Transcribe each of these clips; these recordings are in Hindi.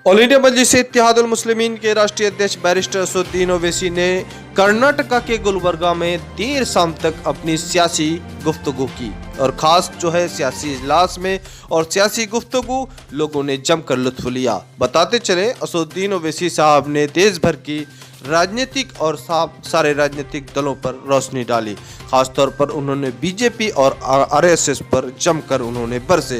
ऑल इंडिया मजलिस इत्तेहादुल मुस्लिमीन के राष्ट्रीय अध्यक्ष बैरिस्टर असदुद्दीन ओवैसी ने कर्नाटका के गुलबर्गा में देर शाम तक अपनी सियासी गुफ्तगू की और खास सियासी इजलास में और सियासी गुफ्तगू लोगों ने जमकर लुत्फ लिया। बताते चले असदुद्दीन ओवैसी साहब ने देश भर की राजनीतिक और सारे राजनीतिक दलों पर रोशनी डाली। खासतौर पर उन्होंने बीजेपी और आरएसएस पर जमकर उन्होंने बरसे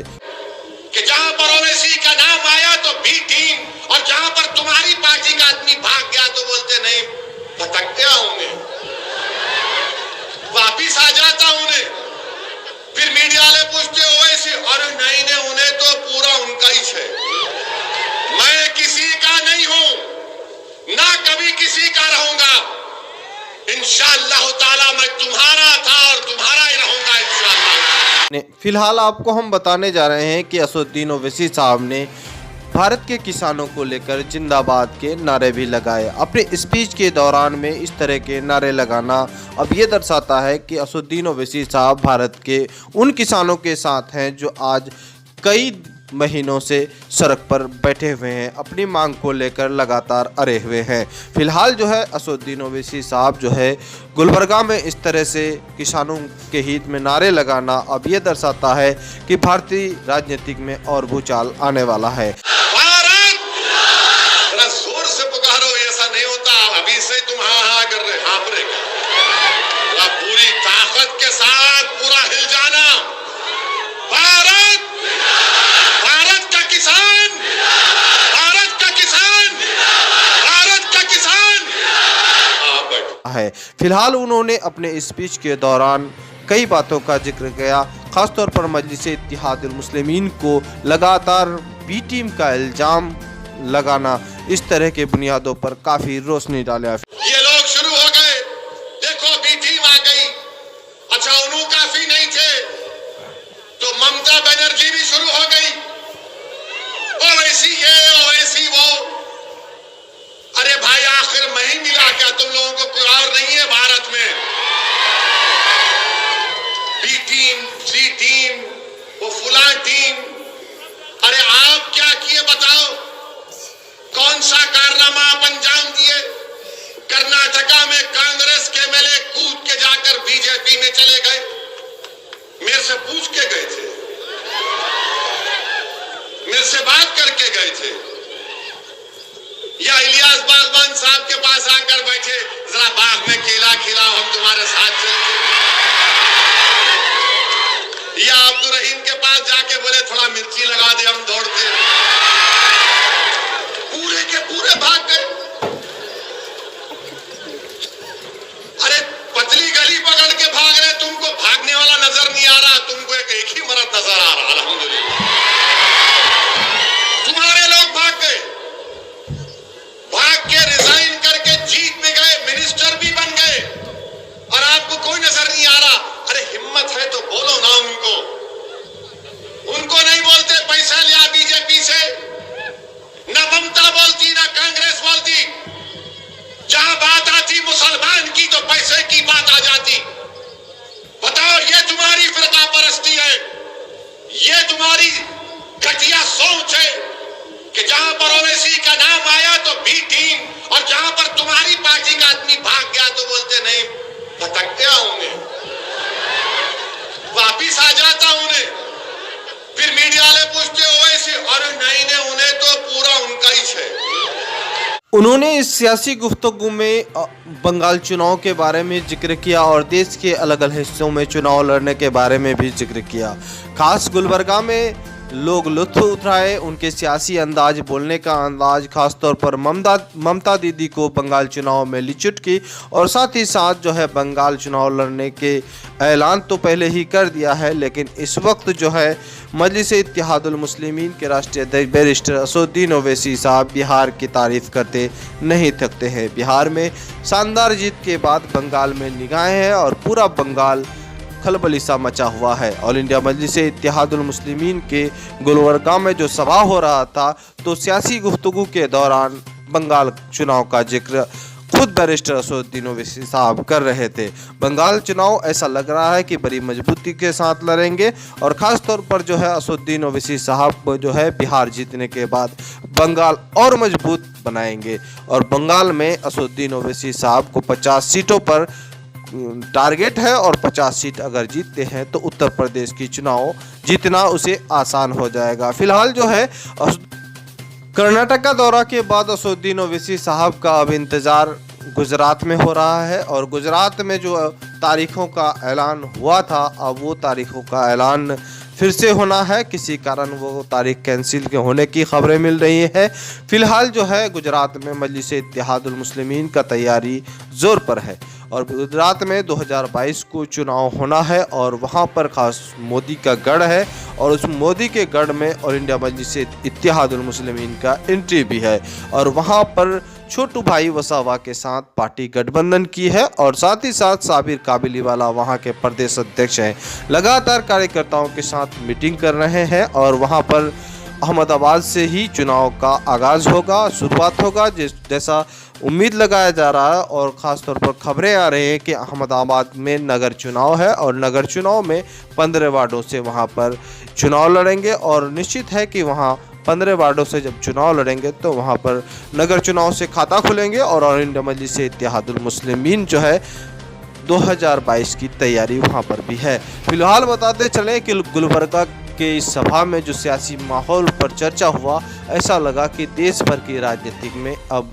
कि जहां पर ओवैसी का नाम आया तो बी टीम और जहां पर तुम्हारी पार्टी का आदमी भाग गया तो बोलते नहीं भटक गया उन्हें, वापिस आ जाता उन्हें। फिर मीडिया वाले पूछते ओवैसी, अरे नहीं उन्हें तो पूरा उनका ही है, मैं किसी का नहीं हूं ना कभी किसी का रहूंगा, इंशाअल्लाह ताला मैं तुम्हारा था और तुम्हारा ही रहूंगा इंशाअल्लाह। फिलहाल आपको हम बताने जा रहे हैं कि असदुद्दीन ओवैसी साहब ने भारत के किसानों को लेकर जिंदाबाद के नारे भी लगाए। अपने स्पीच के दौरान में इस तरह के नारे लगाना अब ये दर्शाता है कि असदुद्दीन ओवैसी साहब भारत के उन किसानों के साथ हैं जो आज कई महीनों से सड़क पर बैठे हुए हैं, अपनी मांग को लेकर लगातार अड़े हुए हैं। फिलहाल असदुद्दीन ओवैसी साहब गुलबर्गा में इस तरह से किसानों के हित में नारे लगाना अब ये दर्शाता है कि भारतीय राजनीतिक में और भूचाल आने वाला है। जोर से पुकारो, ऐसा नहीं होता अभी से तुम हाँ कर रहे, हाँप रहे, पूरी ताकत के साथ पूरा हिल जाना। है। फिलहाल उन्होंने अपने स्पीच के दौरान कई बातों का जिक्र किया, खासतौर पर मजलिस इत्तेहादुल मुस्लिमीन को लगातार बी टीम का इल्जाम लगाना, इस तरह के बुनियादों पर काफी रोशनी डाला। ये लोग शुरू हो गए, देखो बी टीम आ गई, अच्छा उन्होंने काफी नहीं थे तो ममता बनर्जी भी शुरू हो गई, ओवैसी ये ओवैसी वो। अरे भाई आखिर मैं ही मिला क्या, तुम लोगों को कोई और नहीं है भारत में? बी टीम, सी टीम, वो फुला टीम। अरे आप क्या किए बताओ, कौन सा कारनामा आप अंजाम दिए? कर्नाटका में कांग्रेस के एमएलए कूद के जाकर बीजेपी में चले गए, मेरे से पूछ के गए थे, मेरे से बात करके गए थे, या इलियास बागवान साहब के पास आकर बैठे, जरा बाग में केला खिलाओ हम तुम्हारे साथ चलते, या अब्दुल रहीम के पास जाके बोले थोड़ा मिर्ची लगा दे हम दौड़ते, पूरे के पूरे भाग गए। अरे पतली गली पकड़ के भाग रहे, तुमको भागने वाला नजर नहीं आ रहा, तुमको एक ही मर्द नजर आ रहा। अल्हम्दुलिल्लाह तुम्हारे लोग भाग गए, भाग के रिजाइन करके जीत में गए, मिनिस्टर भी बन गए और आपको कोई नजर नहीं आ रहा। अरे हिम्मत है तो बोलो ना उनको, उनको नहीं बोलते पैसा लिया बीजेपी से, ना ममता बोलती ना कांग्रेस बोलती, जहां बात आती मुसलमान की तो पैसे की बात आ जाती। बताओ ये तुम्हारी फिरका परस्ती है, ये तुम्हारी घटिया सोच है कि जहां पर ओवैसी का नाम आया तो बी टीम और जहां पर तुम्हारी पार्टी का आदमी भाग गया तो बोलते नहीं भटक गया उन्हें, वापिस आ जाता उन्हें। फिर मीडिया वाले पूछते ओवैसी, अरे नहीं उन्हें तो पूरा उनका ही है। उन्होंने इस सियासी गुफ्तगू में बंगाल चुनाव के बारे में जिक्र किया और देश के अलग अलग हिस्सों में चुनाव लड़ने के बारे में भी जिक्र किया। खास गुलबर्गा में लोग लुत्फ उठाए, उनके सियासी अंदाज, बोलने का अंदाज, खासतौर पर ममता दीदी को बंगाल चुनाव में लिचुट की और साथ ही साथ बंगाल चुनाव लड़ने के ऐलान तो पहले ही कर दिया है, लेकिन इस वक्त मजलिस इत्तेहादुल मुस्लिमीन के राष्ट्रीय अध्यक्ष बैरिस्टर असदुद्दीन ओवैसी साहब बिहार की तारीफ करते नहीं थकते हैं। बिहार में शानदार जीत के बाद बंगाल में निगाहें हैं और पूरा बंगाल खलबली सा मचा हुआ है। ऑल इंडिया मजलिस इत्तेहादुल मुस्लिमीन के गुलबर्गा में जो सभा हो रहा था तो सियासी गुफ्तगू के दौरान बंगाल चुनाव का जिक्र खुद बैरिस्टर असदुद्दीन ओवैसी साहब कर रहे थे। बंगाल चुनाव ऐसा लग रहा है कि बड़ी मजबूती के साथ लड़ेंगे और ख़ास तौर पर जो है असदुद्दीन ओवैसी साहब जो है बिहार जीतने के बाद बंगाल और मजबूत बनाएंगे और बंगाल में असदुद्दीन ओवैसी साहब को 50 सीटों पर टारगेट है और 50 सीट अगर जीतते हैं तो उत्तर प्रदेश की चुनाव जीतना उसे आसान हो जाएगा। फिलहाल जो है कर्नाटक का दौरा के बाद असदुद्दीन ओवैसी साहब का अब इंतज़ार गुजरात में हो रहा है और गुजरात में जो तारीखों का ऐलान हुआ था अब वो तारीखों का ऐलान फिर से होना है। किसी कारण वो तारीख कैंसिल के होने की खबरें मिल रही है। फिलहाल जो है गुजरात में मजलिस इत्तेहादुल मुस्लिमीन का तैयारी जोर पर है और गुजरात में 2022 को चुनाव होना है और वहाँ पर खास मोदी का गढ़ है और उस मोदी के गढ़ में ऑल इंडिया मजलिस इत्तेहादुल मुस्लिमीन का एंट्री भी है और वहाँ पर छोटू भाई वसावा के साथ पार्टी गठबंधन की है और साथ ही साथ साबिर काबिलीवाला वहाँ के प्रदेश अध्यक्ष हैं। लगातार कार्यकर्ताओं के साथ मीटिंग कर रहे हैं और वहाँ पर अहमदाबाद से ही चुनाव का आगाज़ होगा, शुरुआत होगा जैसा उम्मीद लगाया जा रहा है और ख़ास तौर पर खबरें आ रही हैं कि अहमदाबाद में नगर चुनाव है और नगर चुनाव में 15 वार्डों से वहाँ पर चुनाव लड़ेंगे और निश्चित है कि वहाँ 15 वार्डों से जब चुनाव लड़ेंगे तो वहाँ पर नगर चुनाव से खाता खुलेंगे और ऑल इंडिया मजलिस इत्तेहादुल मुस्लिमीन जो है 2022 की तैयारी वहाँ पर भी है। फिलहाल बताते चलें कि गुलबर्गा के इस सभा में जो सियासी माहौल पर चर्चा हुआ ऐसा लगा कि देश भर की राजनीति में अब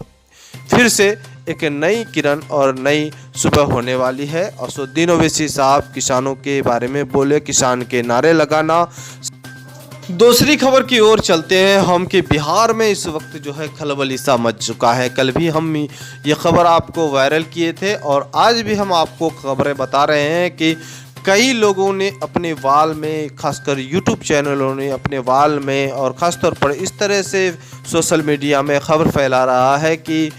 फिर से एक नई किरण और नई सुबह होने वाली है। असदुद्दीन ओवैसी साहब किसानों के बारे में बोले, किसान के नारे लगाना। दूसरी खबर की ओर चलते हैं हम कि बिहार में इस वक्त जो है खलबली सा मच चुका है। कल भी हम ये खबर आपको वायरल किए थे और आज भी हम आपको खबरें बता रहे हैं कि कई लोगों ने अपने वाल में, खासकर यूट्यूब चैनलों ने अपने वाल में और ख़ासतौर पर इस तरह से सोशल मीडिया में खबर फैला रहा है कि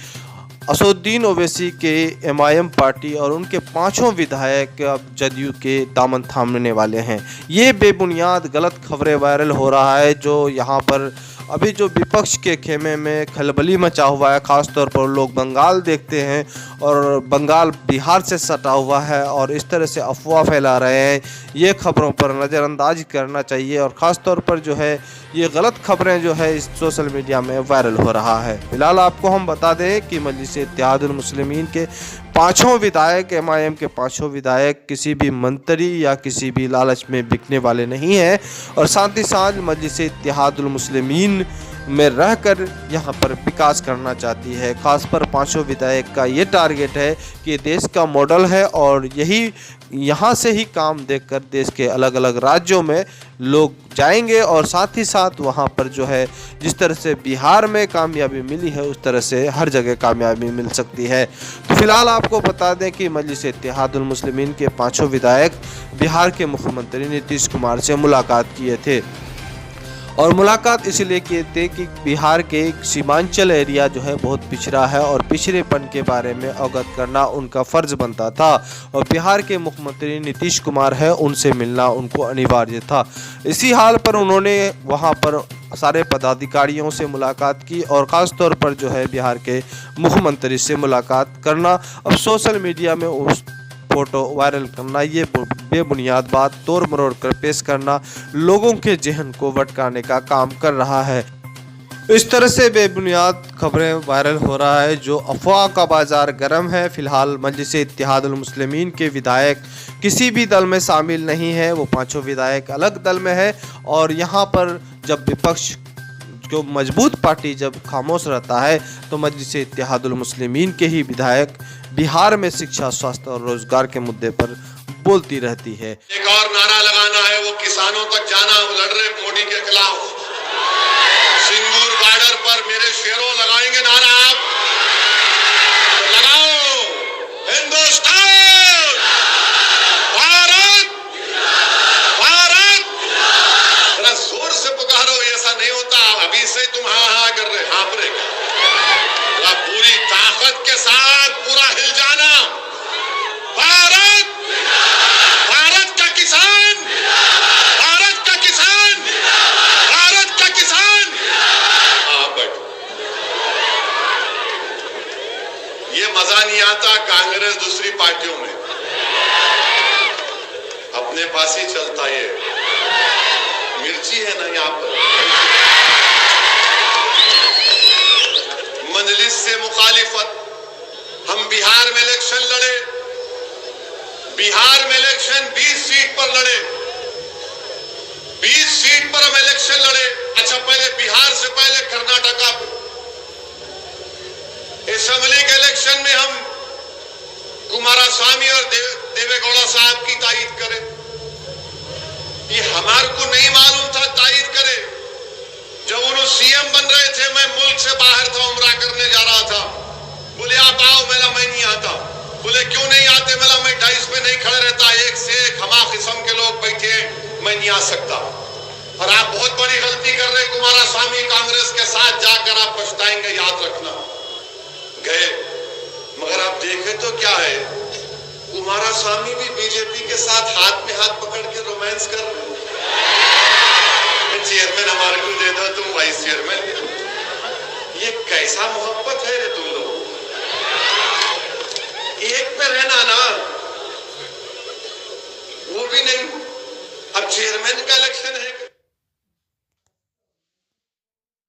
असदुद्दीन ओवैसी के MIM पार्टी और उनके 5 विधायक अब जदयू के दामन थामने वाले हैं। ये बेबुनियाद गलत खबरें वायरल हो रहा है जो यहाँ पर अभी जो विपक्ष के खेमे में खलबली मचा हुआ है। ख़ास तौर पर लोग बंगाल देखते हैं और बंगाल बिहार से सटा हुआ है और इस तरह से अफवाह फैला रहे हैं। ये खबरों पर नज़रअंदाज करना चाहिए और ख़ास तौर पर जो है ये गलत खबरें जो है इस सोशल मीडिया में वायरल हो रहा है। फिलहाल आपको हम बता दें कि मजलिस इत्तेहादुल मुस्लिमीन के 5 विधायक, MIM के 5 विधायक किसी भी मंत्री या किसी भी लालच में बिकने वाले नहीं हैं और साथ ही साथ मजलिस इत्तेहादुल मुस्लिमीन में रहकर यहाँ पर विकास करना चाहती है। खास पर 5 विधायक का ये टारगेट है कि देश का मॉडल है और यही यहाँ से ही काम देखकर देश के अलग अलग राज्यों में लोग जाएंगे और साथ ही साथ वहाँ पर जो है जिस तरह से बिहार में कामयाबी मिली है उस तरह से हर जगह कामयाबी मिल सकती है। तो फिलहाल आपको बता दें कि मजलिस इत्तेहादुल मुस्लिमीन के 5 विधायक बिहार के मुख्यमंत्री नीतीश कुमार से मुलाकात किए थे और मुलाकात इसलिए किए थे कि बिहार के सीमांचल एरिया जो है बहुत पिछड़ा है और पिछड़ेपन के बारे में अवगत करना उनका फ़र्ज़ बनता था और बिहार के मुख्यमंत्री नीतीश कुमार है उनसे मिलना उनको अनिवार्य था। इसी हाल पर उन्होंने वहां पर सारे पदाधिकारियों से मुलाकात की और ख़ास तौर पर जो है बिहार के मुख्यमंत्री से मुलाकात करना, अब सोशल मीडिया में उस फोटो वायरल करना, ये बेबुनियाद बात तोड़ मरोड़ कर पेश करना लोगों के जहन को भटकाने का काम कर रहा है। इस तरह से बेबुनियाद खबरें वायरल हो रहा है जो अफवाह का बाजार गर्म है। फिलहाल मजलिस इत्तेहादुल मुस्लिमीन के विधायक किसी भी दल में शामिल नहीं है, वो 5 विधायक अलग दल में है और यहाँ पर जब विपक्ष जो मजबूत पार्टी जब खामोश रहता है तो मजलिस इत्तेहादुल मुस्लिमीन के ही विधायक बिहार में शिक्षा, स्वास्थ्य और रोजगार के मुद्दे पर बोलती रहती है। एक और नारा लगाना है, वो किसानों तक जाना, वो लड़ रहे मोदी के खिलाफ। सिंगूर बॉर्डर पर मेरे शेरों लगाएंगे नारा, आप लगाओ। हिंदुस्तान, भारत, भारत, जरा जोर से पुकारो, ऐसा नहीं होता अभी से तुम हाँ कर रहे, हाँप रहे। पूरी ताकत के साथ पूरा हिल जाना। भारत, भारत का किसान, भारत का किसान, भारत का किसान। आप बैठो। मेरे पास ही चलता ये मिर्ची है ना यहाँ पर। मजलिस से मुखालिफत, हम बिहार में इलेक्शन लड़े, बिहार में इलेक्शन 20 सीट पर लड़े, 20 सीट पर हम इलेक्शन लड़े। अच्छा, पहले बिहार से पहले कर्नाटका असेंबली के इलेक्शन में हम कुमारस्वामी और देवेगौड़ा साहब की तायद करें। ये हमारे को नहीं मालूम था तायद करे। जब उन्होंने सीएम बन रहे थे, मैं मुल्क से बाहर था, उम्रा करने जा रहा था। बोले आप आओ, मेला मैं नहीं आता। बोले क्यों नहीं आते? मेला मैं डाइस पे नहीं खड़े रहता, एक से एक हमा किस्म के लोग बैठे, मैं नहीं आ सकता। और आप बहुत बड़ी गलती कर रहे कुमारस्वामी, कांग्रेस के साथ जाकर आप पछताएंगे, याद रखना। गए, मगर आप देखे तो क्या है, कुमारस्वामी भी बीजेपी के साथ हाथ में हाथ पकड़ के रोमांस कर रहे हैं। चेयरमैन हमारे को दे दो, तुम वाइस चेयरमैन। ये कैसा मोहब्बत है रे तुम लोग? एक पे रहना ना, वो भी नहीं। अब चेयरमैन का इलेक्शन है।